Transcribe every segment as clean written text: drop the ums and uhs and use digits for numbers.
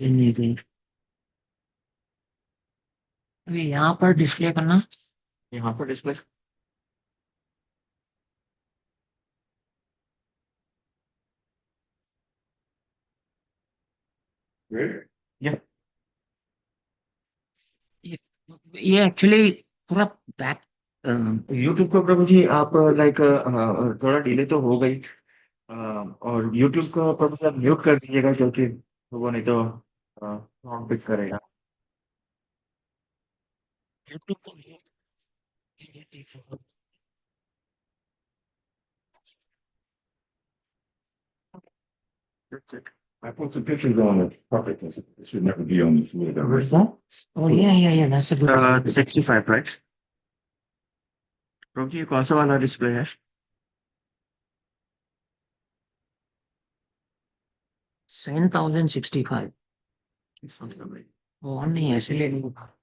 जी जी। अभी यहाँ पर डिस्प्ले करना। यहाँ पर डिस्प्ले। ये ये ये एक्चुअली पूरा बैक। यूट्यूब को प्रभु जी आप लाइक थोड़ा डिले तो हो गई। और यूट्यूब को प्रभु जी आप म्यूट कर दीजिएगा क्योंकि वो नहीं तो साउंड पिक करेगा। यूट्यूब को mute. I put some pictures on the carpet. It should never be on the floor. Where's that? Oh yeah, yeah, yeah. That's a good. 65, right? प्रभु जी ये कौन सा वाला डिस्प्ले है? 7065। वो नहीं है इसलिए नहीं होगा।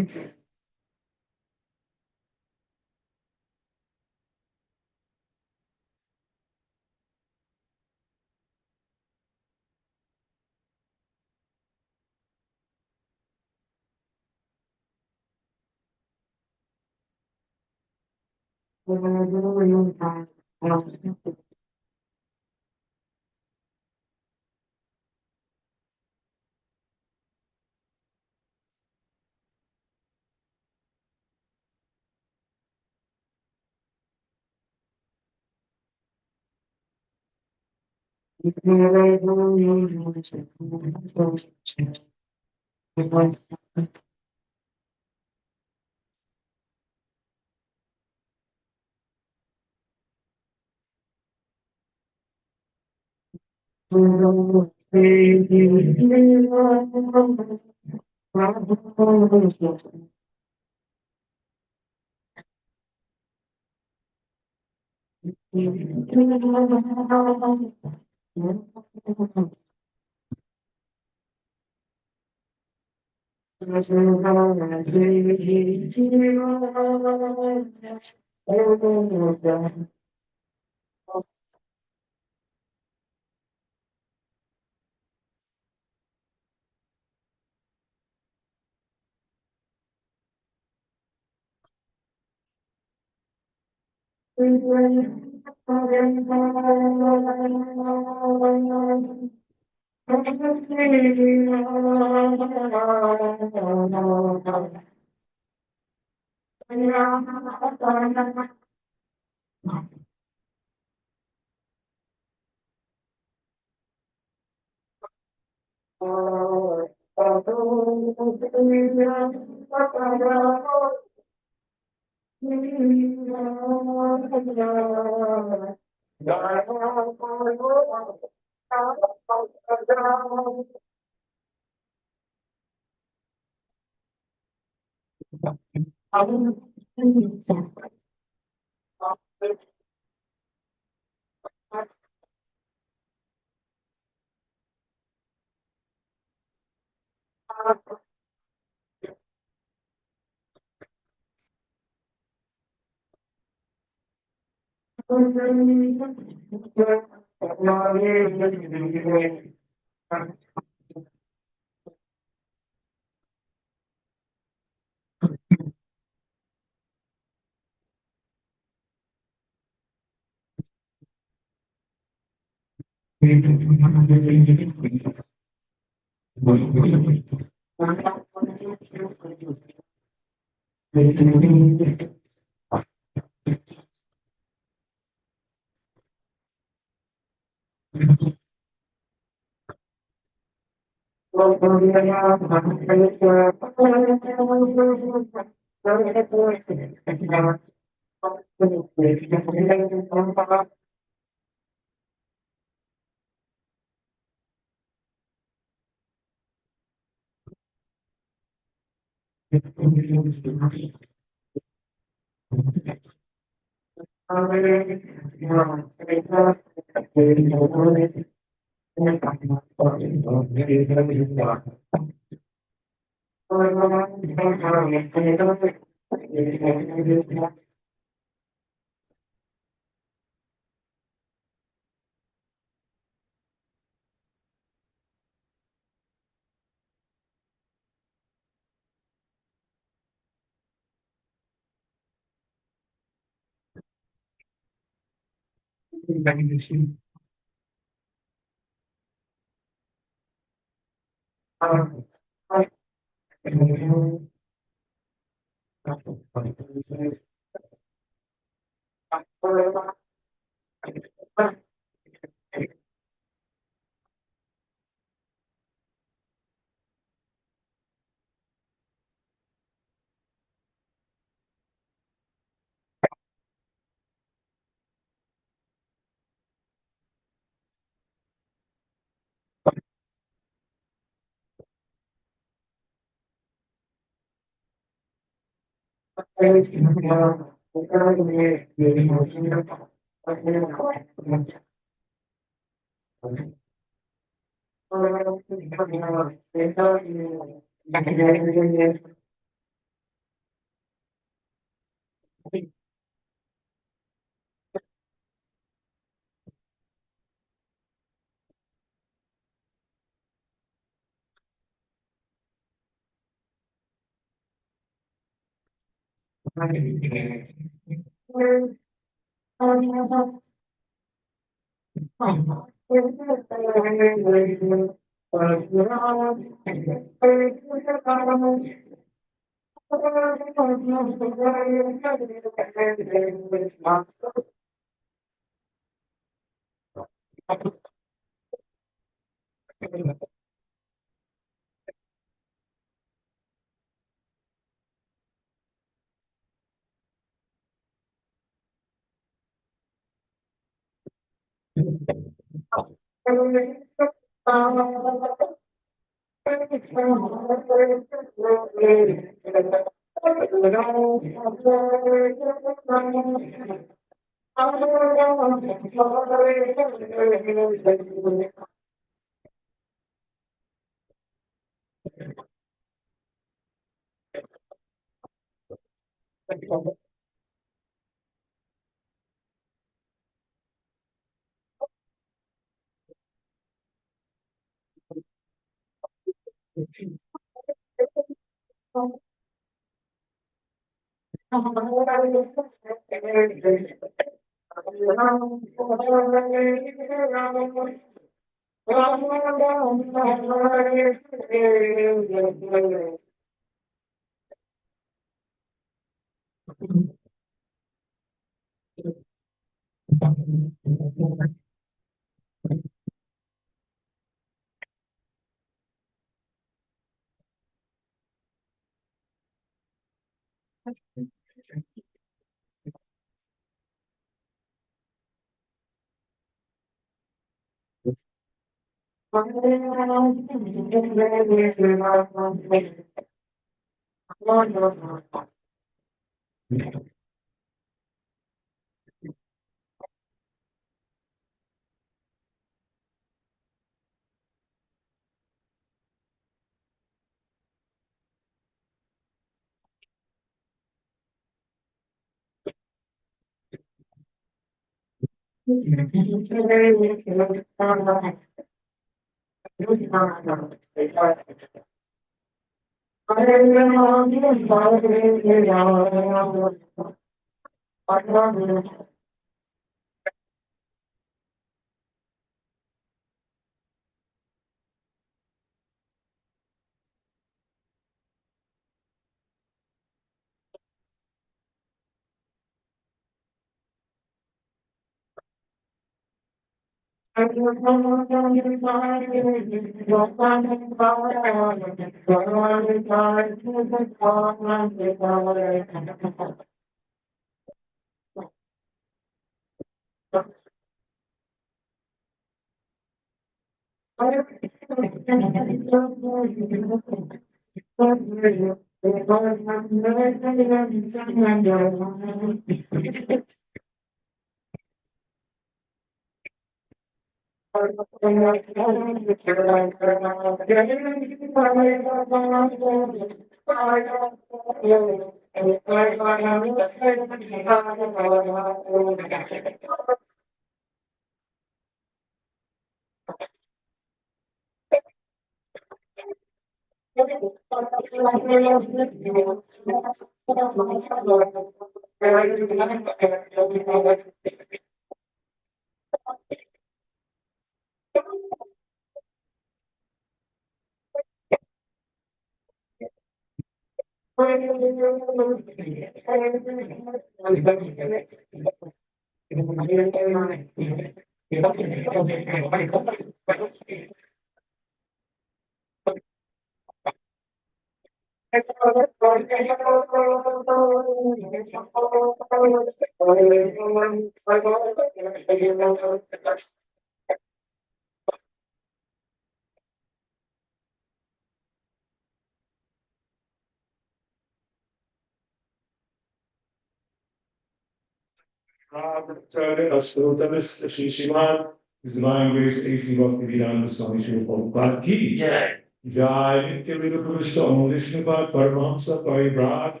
Ascoltavis Shishima, His Divine Grace AC Bhaktivedanta Swami Srila Prabhupada Ki Jai. Jai Nitya Vida Purishta Om Vishnupad Paramahamsa Parivrad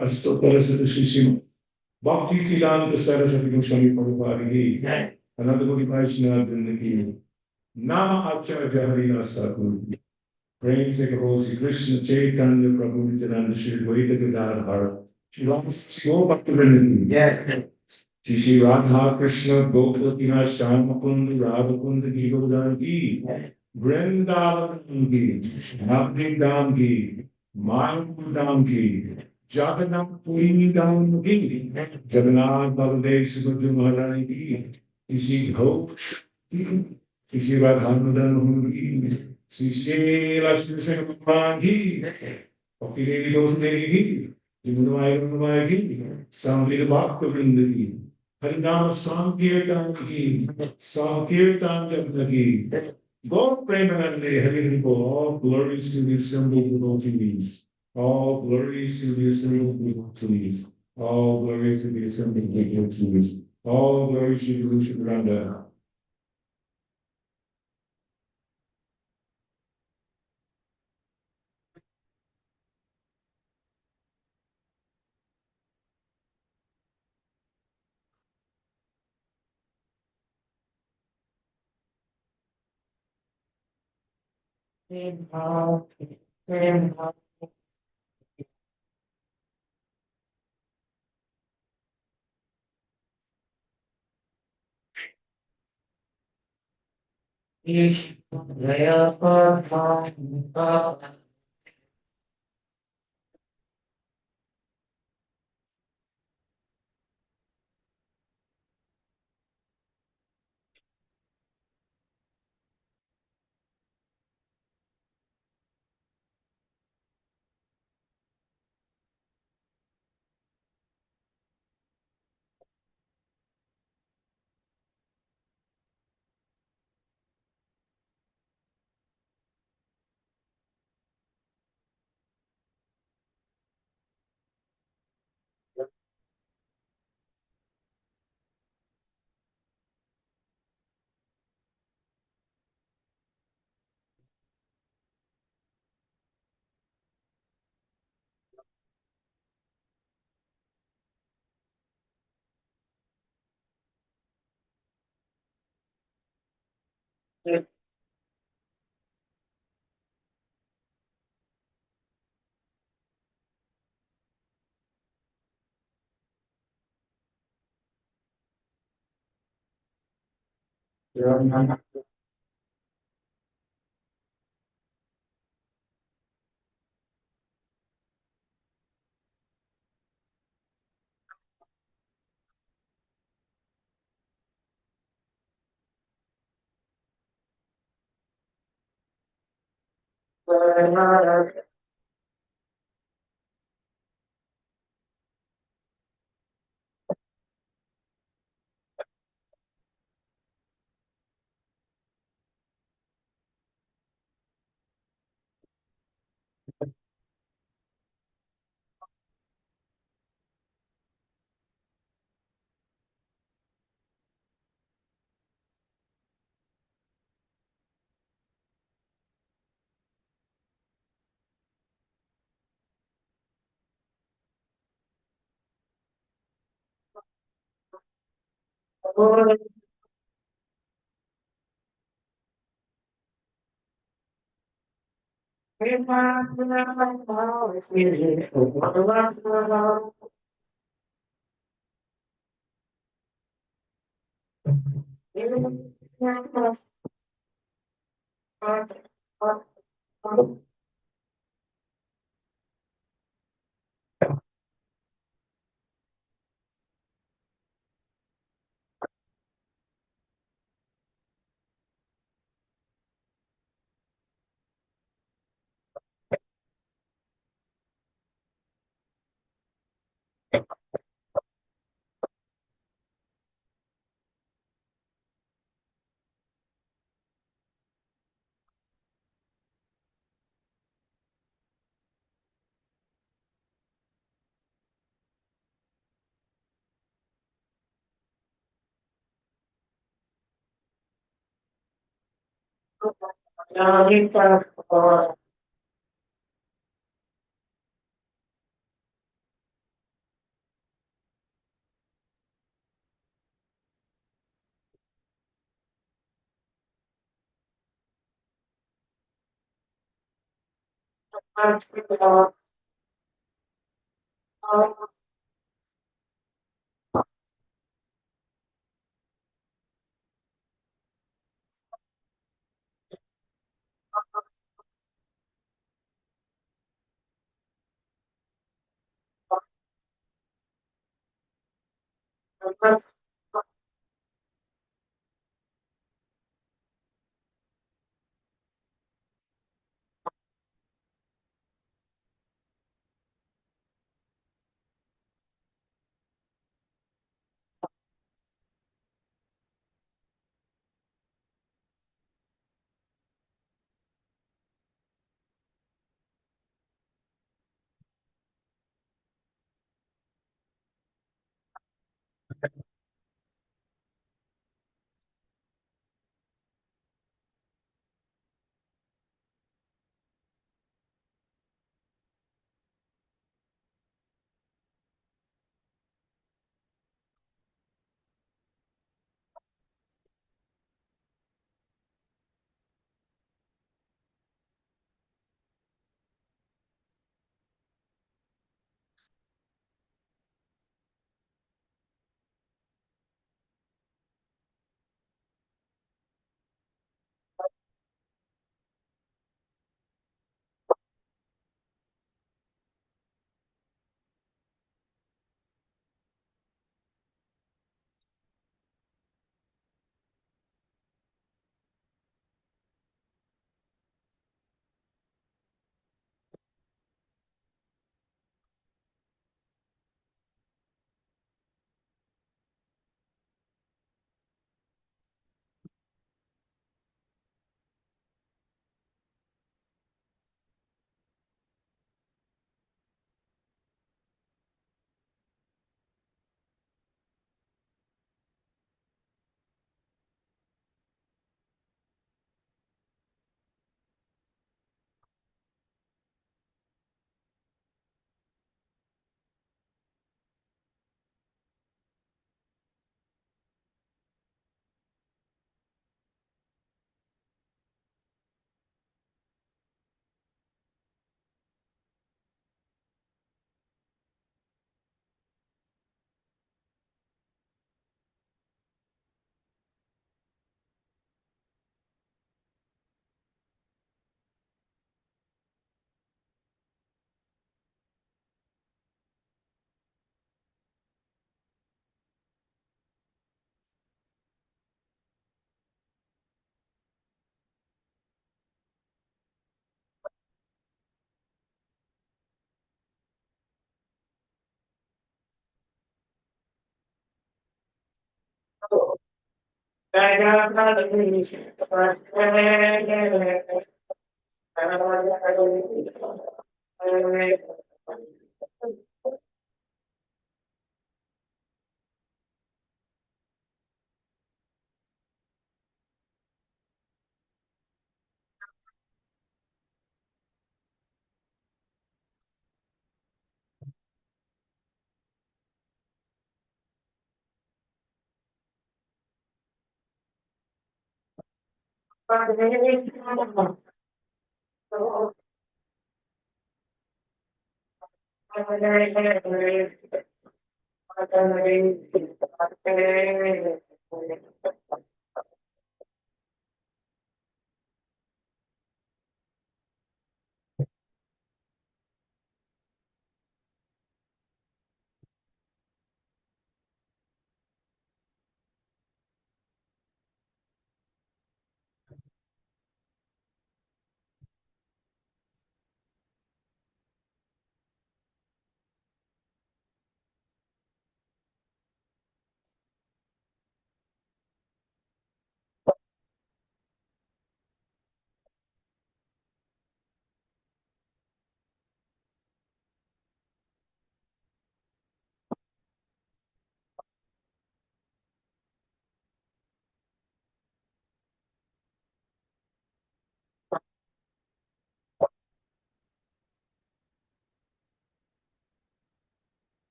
Astotaras Shishima Bhakti Siddhanta Saraswati Goswami Prabhupada Ki Jai. Ananda Gori Vaishnava Vrinda Ki Nama Acharya Haridas Thakur प्रेम से कहो श्री कृष्ण चैतन्य प्रभु नित्यानंद श्री द्वैत गदाधर श्री भक्तवृंद श्री श्री राधा कृष्ण गोपति श्याम मुकुंद राधा कुंद की गोदान की वृंदावन की नवदीप धाम की मायापुर धाम की जगन्नाथपुरी धाम की जगन्नाथ बलदेव सुभद्रा महारानी की इसी घोष किसी राधा मदन मोहन की श्री श्री लक्ष्मी सिंह भगवान की भक्ति देवी दोष देवी की गुणवाय की सांगीत भक्त वृंद की हरिनाम संकीर्तन की संकीर्तन जपन की God Premanande Hari Hari Bol. All glories to the assembled devotees. All glories to the assembled devotees. All glories to the assembled devotees. All glories to the Rushakranda.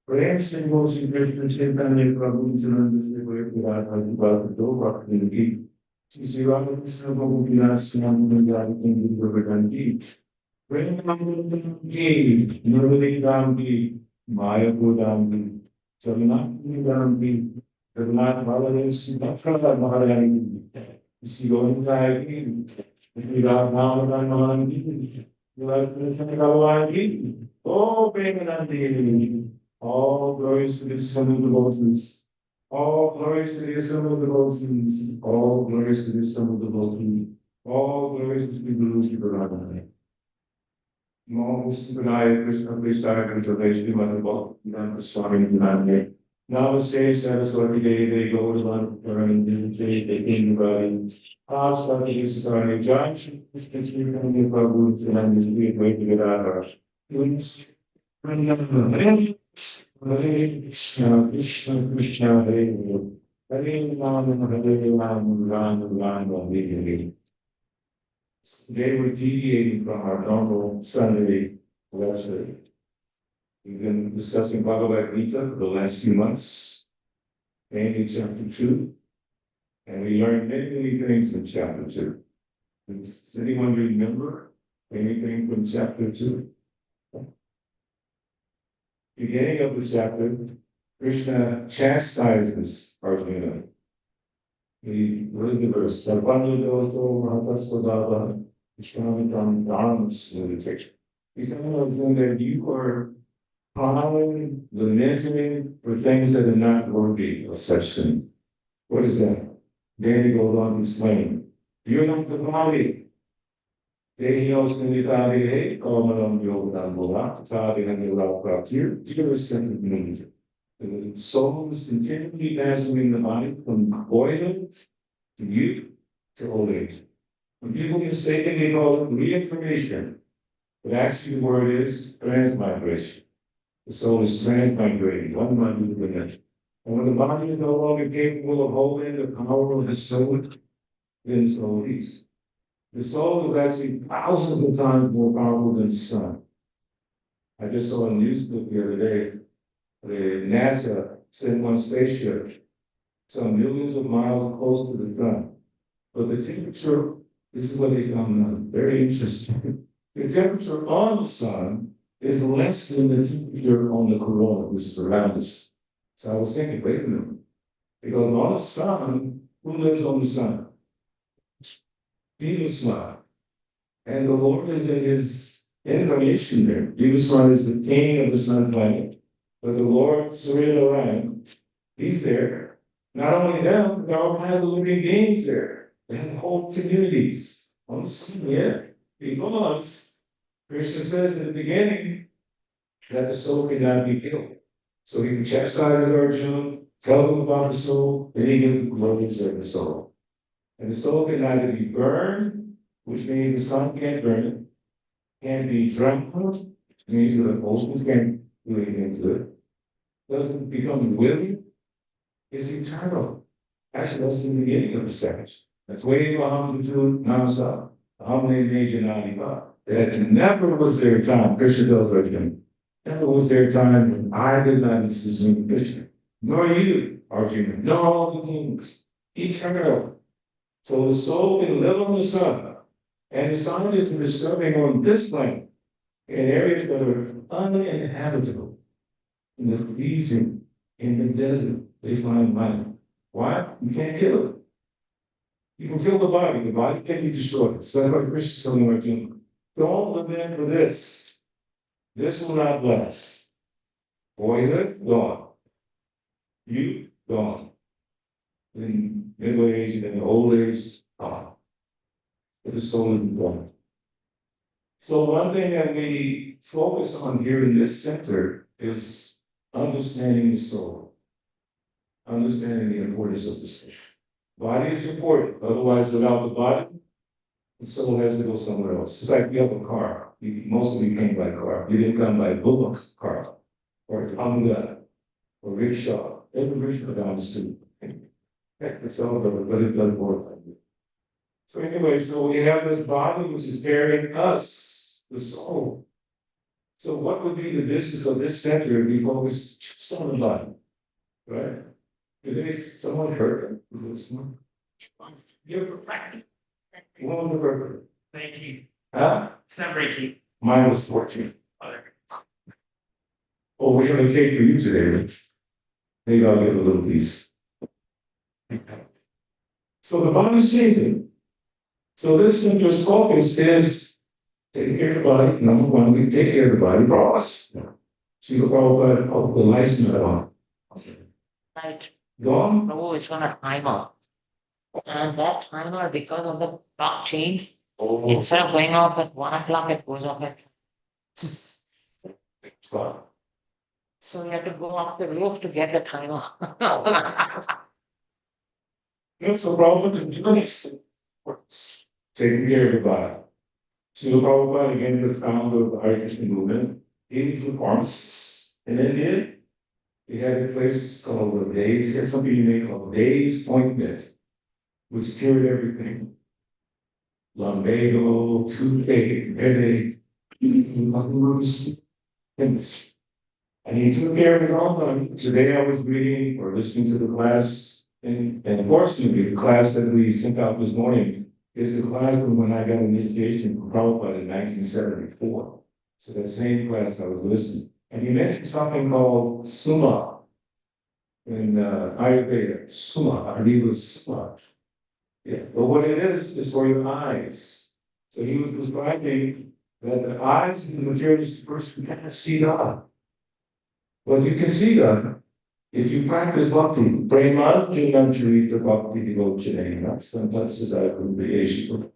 प्रेम से वो श्री चैतन्य प्रभु नित्यानंद से कोई पुराना बात दो बात की शिवा कृष्ण प्रभु की नाम में जान के प्रकटन की प्रेम नाम की नर्मदे राम की माया को दाम की जगन्नाथ की दाम की जगन्नाथ बाबा ने श्री महारानी की इसी गोविंदा है कि श्री राम नाम का मान की कृष्ण भगवान की ओ प्रेम all glories to the Son of the Lord's. All glories to the Son of the Lord's. All glories to the Son of the Lord's. All glories to the Lord's Superman. Most Vinaya Krishna Krishna Conservation Manabal, Nan Swami Vinaya. Namaste, Saraswati Devi, Godavan, Paramin, Jay, King Bali. Ask for the Israeli judge, Krishna Prabhu, and his great way to get out of us. Hare Krishna, Krishna Krishna, Hare Hare. Hare Rama, Hare Rama, Rama Rama, Hare Hare. Today we're deviating from our normal Sunday lecture. We've been discussing Bhagavad Gita for the last few months, mainly chapter 2, and we learned many, many things in chapter 2. Does anyone remember anything from chapter 2? Beginning of the chapter, Krishna chastises Arjuna. He read the verse, Sarpanyadoso Mahataspadava, Vishwamitam Dharmas meditation. He said, Arjuna, that you are piling, lamenting for things that are not worthy of such things. What is that? Then he goes on to explain, you're not the body. Dehios Nidari, Komanam Yogan Bola, Tadi and Yoga irrespective of meaning. The soul is continually passing in the mind from boyhood to youth to old age. When people mistakenly call it reincarnation, but actually the word is transmigration. The soul is transmigrating one body to the next. And when the body is no longer capable of holding the power of the soul, then the soul leaves. The soul is actually thousands of times more powerful than the sun. I just saw a news clip the other day. The NASA sent one spaceship some millions of miles close to the sun. But the temperature, this is what they found out, very interesting. The temperature on the sun is less than the temperature on the corona, which is around us. So I was thinking, wait a minute, because on the sun, who lives on the sun? Jesus Son. And the Lord is in his incarnation there. Jesus Son is the king of the sun planet. But the Lord, Surya Ryan, he's there. Not only them, there are all kinds of living beings there. They have whole communities on the sun, yeah. Because Krishna says in the beginning that the soul cannot be killed. So he chastises Arjuna, tells him about the soul, then he gives the glories of the soul. And the soul can neither be burned, which means the sun can't burn it, can't be drowned, which means the oceans can't do anything to it, doesn't become willing, it's eternal. Actually, that's the beginning of the seconds. That's way behind the two nonstop. Hamne Major 95. That never was their time, Krishna tells Arjuna. Never was there a time when I did not insist on Krishna, nor you, Arjuna, nor all the kings. Eternal. So the soul can live on the sun, and the scientists are discovering on this planet in areas that are uninhabitable, in the freezing, in the desert, they find life. Why? You can't kill it. You can kill the body can be destroyed. So that's why Christians tell me, like, don't live in for this. This will not last. Boyhood, gone. Youth, gone. In middle age and then old age, gone. But the soul is gone. So one thing that we focus on here in this center is understanding the soul, understanding the importance of the soul. Body is important. Otherwise, without the body, the soul has to go somewhere else. It's like you have a car. Most of you came by car. You didn't come by bullock car or Tonga or rickshaw. Every rickshaw comes too. It's all over, but it doesn't work like that. So anyway, so we have this body which is carrying us, the soul. So what would be the business of this center if we focus just on the body, right? Today, someone heard it. Is this one? You're perfect. One the perfect. 19. Huh? 7 or 18. Mine was 14. Oh, we're gonna cake for you today, right? Maybe I'll get a little piece. So the body's changing. So this center's focus is taking care of the body. Number one, we take care of the body for us. So you Prabhupada, oh, the lights not on. Right. Gone? No, it's on a timer. And that timer, because of the clock change, instead of going off at 1 o'clock, it goes off at. Wow. So you have to go up the roof to get the timer. That's a problem in Tunis. Taking care of the body. So Prabhupada, again, the founder of the Hare Krishna movement, he was a pharmacist in India. He had a place called the Days, he had something you may call Days Ointment, which cured everything. Lumbago, toothache, headache, and he took care of his own body. Today I was reading or listening to the class, and unfortunately, the class that we sent out this morning is the class from when I got an initiation from Prabhupada in 1974. So that same class I was listening. And he mentioned something called Suma in Ayurveda. Suma, I believe it was Suma. Yeah, but what it is for your eyes. So he was describing that the eyes and the materialist person cannot see God. But you can see God if you practice bhakti. Prema Jinam Charita Bhakti Devochanena. Sometimes it's a creation.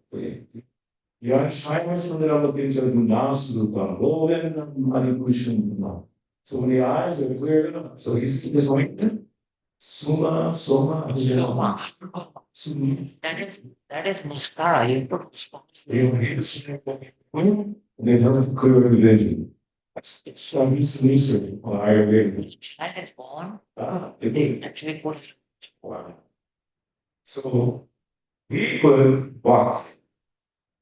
Yan Shaiva Sundarama Pinja Gunas Rupam Govinam Manipushan. So when the eyes are cleared up, so he's like Suma, Soma, Soma. That is mascara. You put they don't clear the vision. So he's listening on Ayurveda. That is born. They actually put. Wow. So he put what?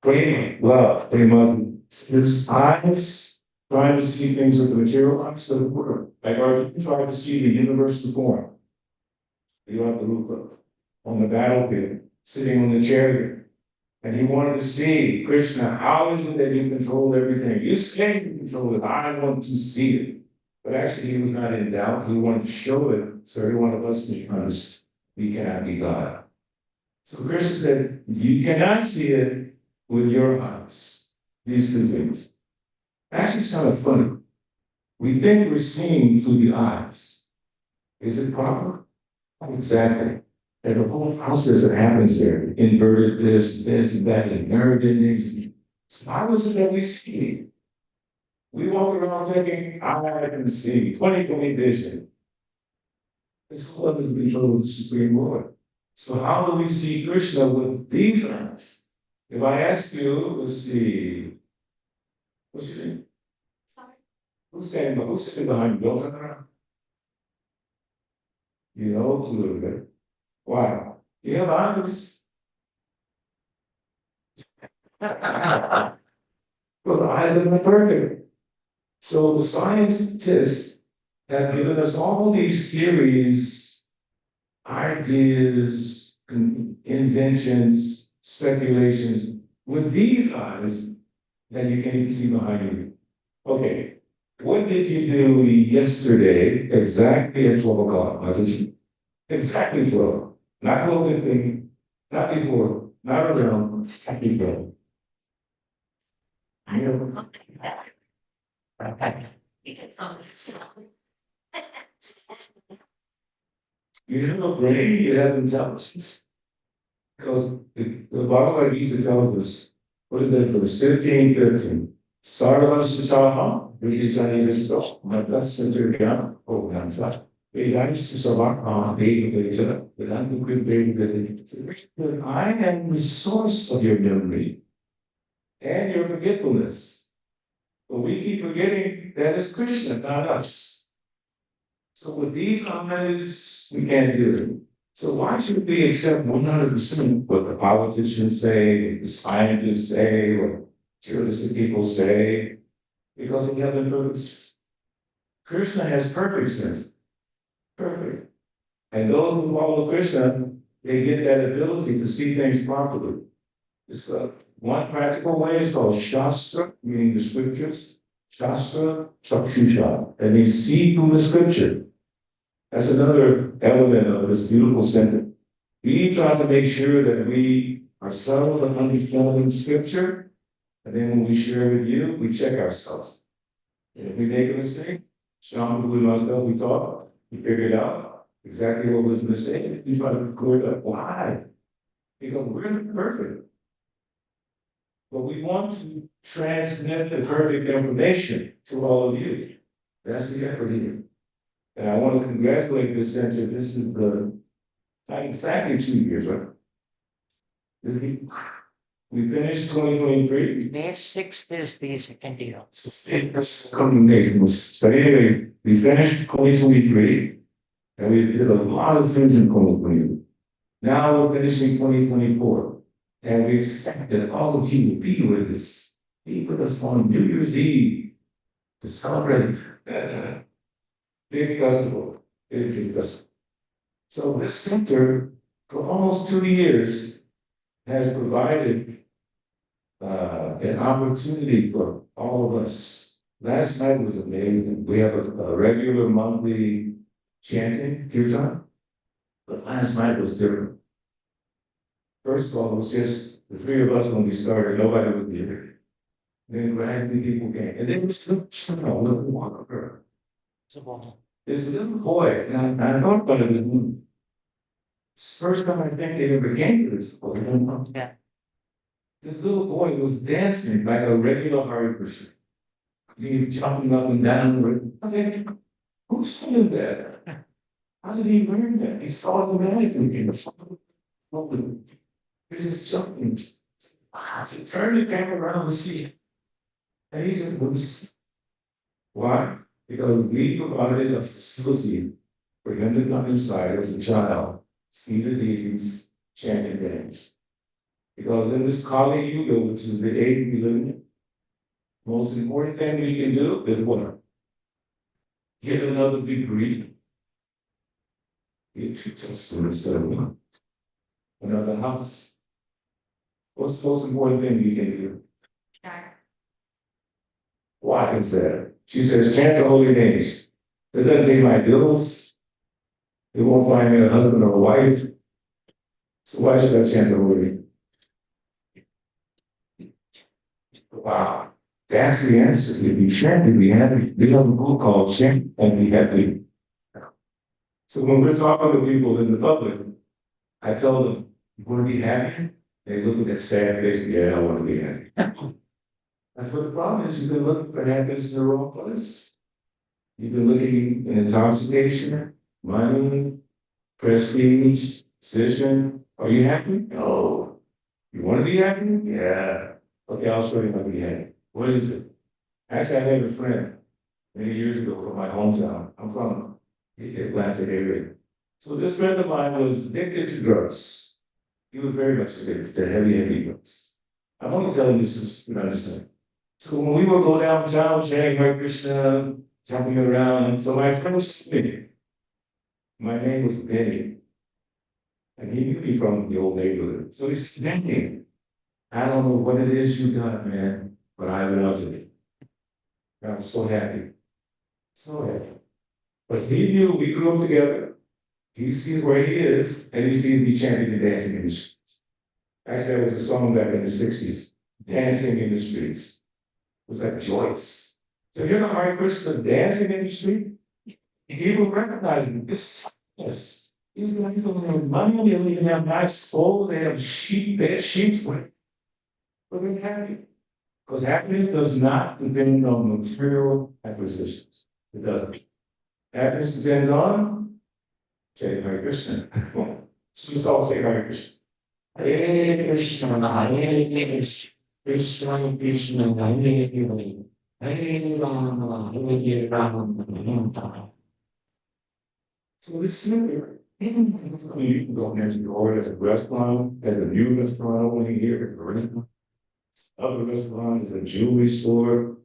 Prema, love, prema. His eyes trying to see things with the material eyes of the world. Like Arjuna tried to see the universal form. You have the Rupa on the battlefield, sitting on the chariot. And he wanted to see Krishna, how is it that you control everything? You say you control it. I want to see it. But actually, he was not in doubt. He wanted to show it So every one of us becomes, we cannot be God. So Krishna said, you cannot see it with your eyes. These two things. Actually, it's kind of funny. We think we're seeing through the eyes. Is it proper? Not exactly. And the whole process that happens there, inverted this, and that, and nerve endings. So how is it that we see? We walk around thinking, I can see 20/20 vision. It's all under the control of the Supreme Lord. So how do we see Krishna with these eyes? If I ask you, let's see, what's your name? Who's sitting behind you? Don't turn around. You know, a little bit. Why? You have eyes. Well, the eyes are not perfect. So the scientists have given us all these theories, ideas, inventions, speculations with these eyes that you can't even see behind you. Okay, what did you do yesterday exactly at 12 o'clock? What did you? Exactly 12. Not 12:15, not before, not around, exactly 12. You know, you have a brain, you have intelligence. Because the Bhagavad Gita tells us, what is that verse? 15:13. Sarvasvataha, Vidisanivisto, Madhasvatirya, Bhoganta, Vedaistu Savakha, Vedaveda, Vedantu Vedaveda. I am the source of your memory and your forgetfulness. But we keep forgetting that is Krishna, not us. So with these eyes, we can't do it. So why should we accept 100% what the politicians say, the scientists say, or materialistic people say? Because we have imperfect sense. Krishna has perfect sense. Perfect. And those who follow Krishna, they get that ability to see things properly. It's, one practical way is called Shastra, meaning the scriptures. Shastra, Chakshusha. That means see through the scripture. That's another element of this beautiful sentence. We try to make sure that we ourselves are understanding scripture, and then when we share with you, we check ourselves. And if we make a mistake, Sean, we myself, we talk, we figured out exactly what was the mistake. We try to clear it up. Why? Because we're not perfect. But we want to transmit the perfect information to all of you. That's the effort here. And I want to congratulate this center. This is the exactly 2 years, right? This is, we finished 2023. May 6th is the second year. It's coming May. So anyway, we finished 2023, and we did a lot of things in 2023. Now we're finishing 2024, and we expect that all of you will be with us on New Year's Eve to celebrate big festival, big festival. So this center, for almost 2 years, has provided an opportunity for all of us. Last night was amazing. We have a regular monthly chanting, kirtan, but last night was different. First of all, it was just the three of us when we started, nobody was here. Then gradually people came. And then we still a little water. This little boy, and I thought about it, it's the first time I think they ever came to this boy. Yeah. This little boy was dancing like a regular Hare Krishna. He's jumping up and down. I think, who's doing that? How did he learn that? He saw the mannequin. This is jumping. So turn the camera around and see it. And he just moves. Why? Because we provided a facility for him to come inside as a child, see the deities, chant and dance. Because in this Kali Yuga, which is the age we live in, most important thing we can do is what? Get another degree. Get 2 testaments instead of one. Another house. What's the most important thing we can do? Why is that? She says, chant the holy names. That doesn't pay my bills. They won't find me a husband or a wife. So why should I chant the word? Wow. That's the answer. If you chant and be happy, we have a book called Chant and Be Happy. So when we're talking to people in the public, I tell them, you want to be happy? They look at that sad face, yeah, I want to be happy. That's what the problem is. You've been looking for happiness in the wrong place. You've been looking in intoxication, money, prestige, position. Are you happy? No. You want to be happy? Yeah. Okay, I'll show you how to be happy. What is it? Actually, I had a friend many years ago from my hometown. I'm from the Atlanta area. So this friend of mine was addicted to drugs. He was very much addicted to heavy drugs. I'm only telling you this so you understand. So when we would go downtown, chanting Hare Krishna, jumping around, so my friend was sitting. My name was Benny, and he knew me from the old neighborhood. So he said, Benny, I don't know what it is you got, man, but I love it. I was so happy, so happy. But he knew we grew up together. He sees where he is, and he sees me chanting and dancing in the streets. Actually, that was a song back in the 60s, dancing in the streets. It was like joyous. So you're the Hare Krishna dancing in the street? He will recognize me. This is these people have money, they even have nice clothes, they have sheep, they have sheep, but they're happy. Because happiness does not depend on material acquisitions. It doesn't. Happiness depends on say Hare Krishna. So let's all say Hare Krishna. Hare Krishna, Hare Krishna, Krishna Krishna, Hare Hare, Hare Rama, Hare Rama. So it's simple. You can go next door at a restaurant, at a new restaurant over here, other restaurant is a jewelry store.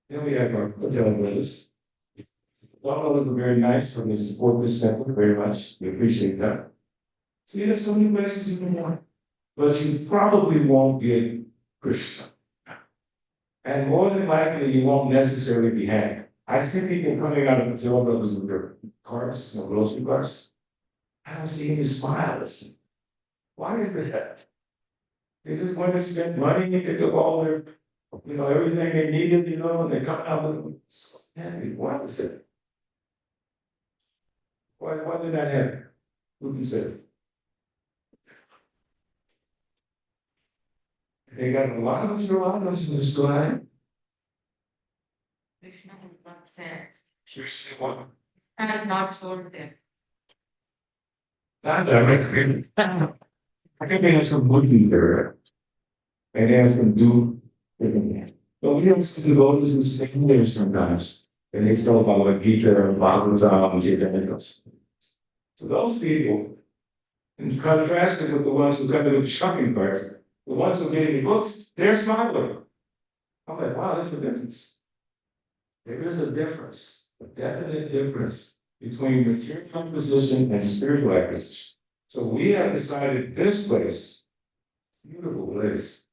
Then we have our hotel brothers. All of them are very nice, and they support this center very much. We appreciate that. So there's so many places you can go. But you probably won't get Krishna. And more than likely, you won't necessarily be happy. I see people coming out of hotel brothers with their carts, grocery carts. I don't see any smiles. Why is that? They just went to spend money, they took all their, everything they needed, and they come out with so happy. Why is it? Why did that happen? Who can say? They got a lot of Suranas in the story. Krishna has not said, Seriously, what? has not sold them. Not directly. I think they have some movie there. And they have some do. But we have some devotees who stay there sometimes. And they tell about like Gita or Bhagavatam and Gita. So those people, in contrast with the ones who come in with the shopping carts, the ones who are getting the books, they're smiling. I'm like, wow, there's a difference. There is a difference, a definite difference between material acquisition and spiritual acquisition. So we have decided this place, beautiful place,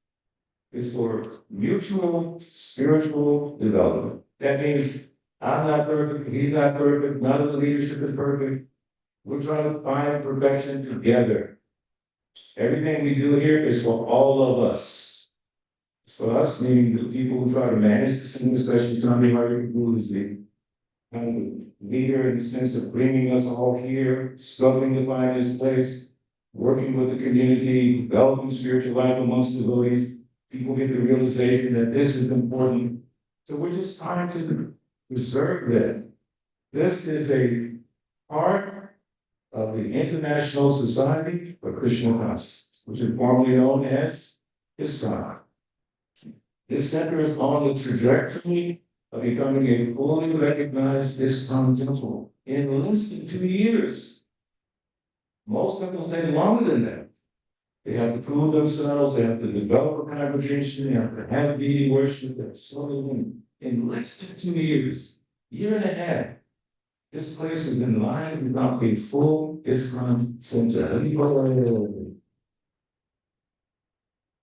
is for mutual spiritual development. That means I'm not perfect, he's not perfect, none of the leadership is perfect. We're trying to find perfection together. Everything we do here is for all of us. It's for us, meaning the people who try to manage the center, especially Tommy Hardy, who is the kind of leader in the sense of bringing us all here, struggling to find this place, working with the community, developing spiritual life amongst devotees. People get the realization that this is important. So we're just trying to preserve that. This is a part of the International Society for Krishna Consciousness, which is formerly known as ISKCON. This center is on the trajectory of becoming a fully recognized ISKCON temple in less than 2 years. Most temples take longer than that. They have to prove themselves, they have to develop a congregation, they have to have deity worship, and so many. In less than 2 years, year and a half, this place is in line to become a full ISKCON center.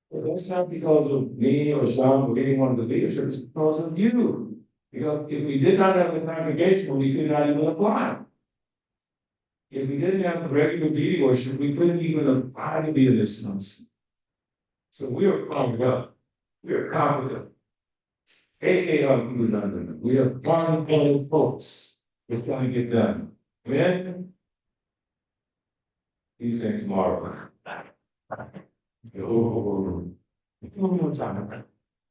But that's not because of me or Sean or any one of the leadership, it's because of you. Because if we did not have the congregation, we could not even apply. If we didn't have regular deity worship, we couldn't even apply to be in this nonsense. So we are fired up. We are confident. London. We are one point folks. We're trying to get done. When these things tomorrow. Oh,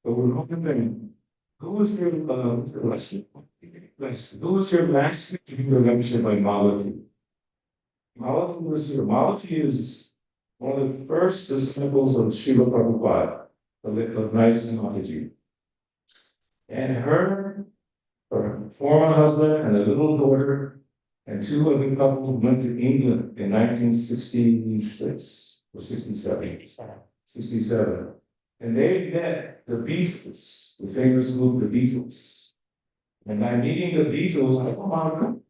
but we're hoping that who was your who was your last to be mentioned by Malati? Malati was here. Malati is one of the first disciples of Srila Prabhupada, of nice Mataji. And her former husband and a little daughter and two other couples went to England in 1966 or 67. 67. And they met the Beatles, the famous group, the Beatles. And by meeting the Beatles, I come out.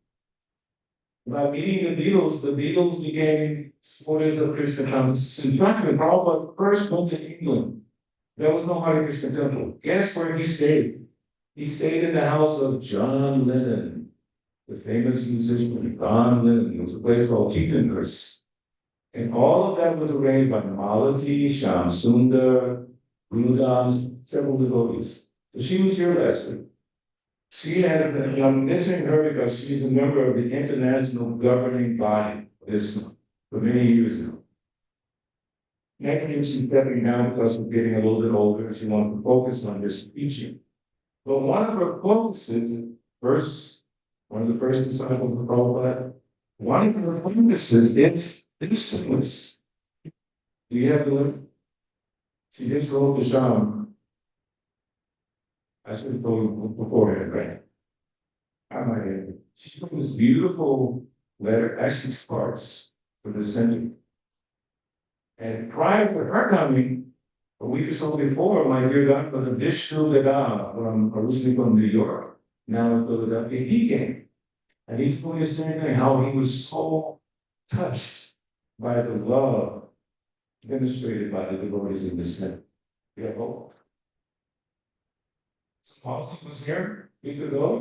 By meeting the Beatles became supporters of Krishna consciousness. In fact, when Prabhupada first went to England, there was no Hare Krishna temple. Guess where he stayed? He stayed in the house of John Lennon, the famous musician John Lennon. It was a place called Titanhurst. And all of that was arranged by Malati, Shyam Sundar, Gurudas, several devotees. So she was here last week. She had, and I'm mentioning her because she's a member of the international governing body of this for many years now. Next year she's stepping down because of getting a little bit older and she wanted to focus on this teaching. But one of her focuses, one of the first disciples of Prabhupada, one of her focuses is this. Do you have the link? She just wrote the song. I should have told you beforehand, right? I might have. She wrote this beautiful letter, actually sparks for the center. And prior to her coming, a week or so before, my dear Dr. Vishnu Dada, originally from New York, now in Philadelphia, he came. And he's doing the same thing, how he was so touched by the love demonstrated by the devotees in the center. You have hope. So politics was here, we could go.